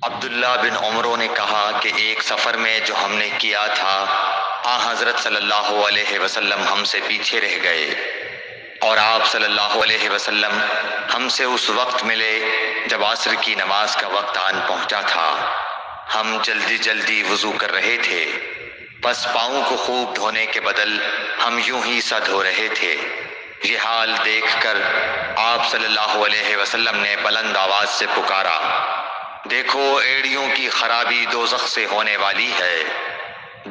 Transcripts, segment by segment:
عبداللہ بن عمرو نے کہا کہ ایک سفر میں جو ہم نے کیا تھا، حضرت صلی اللہ علیہ وسلم ہم سے پیچھے رہ گئے، اور آپ صلی اللہ علیہ وسلم ہم سے اس وقت ملے جب عصر کی نماز کا وقت آن پہنچا تھا۔ ہم جلدی جلدی وضو کر رہے تھے، بس پاؤں کو خوب دھونے کے بدل ہم یوں ہی سا دھو رہے تھے۔ یہ حال دیکھ کر آپ صلی اللہ علیہ وسلم نے بلند آواز سے پکارا، دیکھو ایڑیوں کی خرابی دوزخ سے ہونے والی ہے۔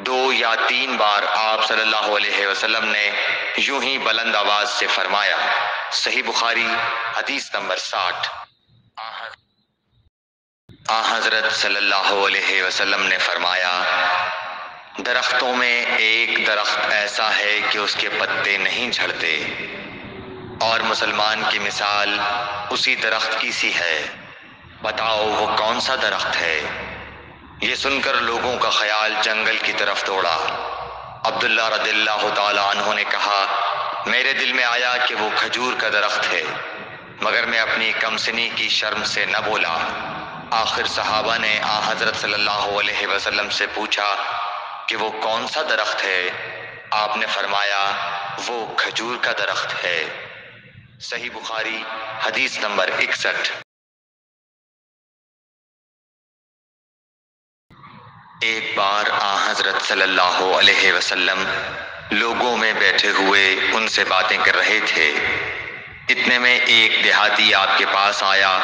2 یا 3 بار آپ صلی اللہ علیہ وسلم نے یوں ہی بلند آواز سے فرمایا۔ صحیح بخاری حدیث نمبر 60۔ حضرت صلی اللہ علیہ وسلم نے فرمایا، درختوں میں ایک درخت ایسا ہے کہ اس کے پتے نہیں جھڑتے، اور مسلمان کی مثال اسی درخت کی سی ہے، بتاؤ وہ کون سا درخت ہے؟ یہ سن کر لوگوں کا خیال جنگل کی طرف دوڑا۔ عبداللہ رضی اللہ تعالی عنہ نے کہا، میرے دل میں آیا کہ وہ کھجور کا درخت ہے، مگر میں اپنی کم سنی کی شرم سے نہ بولا۔ آخر صحابہ نے حضرت صلی اللہ علیہ وسلم سے پوچھا کہ وہ کون سا درخت ہے؟ آپ نے فرمایا، وہ کھجور کا درخت ہے۔ صحیح بخاری حدیث نمبر 61۔ ایک بار حضرت صلی اللہ علیہ وسلم لوگوں میں بیٹھے ہوئے ان سے باتیں کر رہے تھے۔ اتنے میں ایک دیہاتی آپ کے پاس آیا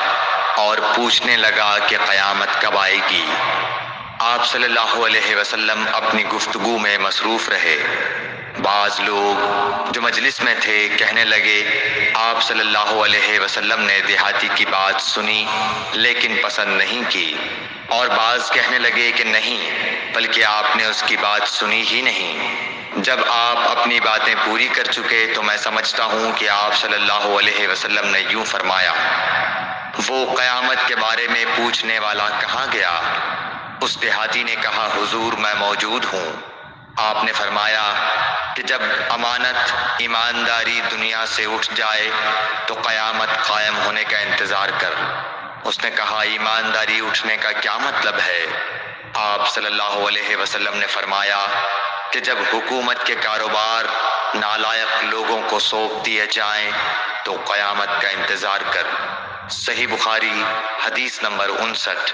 اور پوچھنے لگا کہ قیامت کب آئے گی؟ آپ صلی اللہ علیہ وسلم اپنی گفتگو میں مصروف رہے۔ بعض لوگ جو مجلس میں تھے کہنے لگے، آپ صلی اللہ علیہ وسلم نے دیہاتی کی بات سنی لیکن پسند نہیں کی، اور بعض کہنے لگے کہ نہیں بلکہ آپ نے اس کی بات سنی ہی نہیں۔ جب آپ اپنی باتیں پوری کر چکے تو میں سمجھتا ہوں کہ آپ صلی اللہ علیہ وسلم نے یوں فرمایا، وہ قیامت کے بارے میں پوچھنے والا کہاں گیا؟ اس دیہاتی نے کہا، حضور میں موجود ہوں۔ آپ نے فرمایا کہ جب امانت ایمانداری دنیا سے اٹھ جائے تو قیامت قائم ہونے کا انتظار کر۔ اس نے کہا، ایمانداری اٹھنے کا کیا مطلب ہے؟ آپ صلی اللہ علیہ وسلم نے فرمایا کہ جب حکومت کے کاروبار نالائق لوگوں کو سونپ دیے جائیں تو قیامت کا انتظار کر۔ صحیح بخاری حدیث نمبر 59۔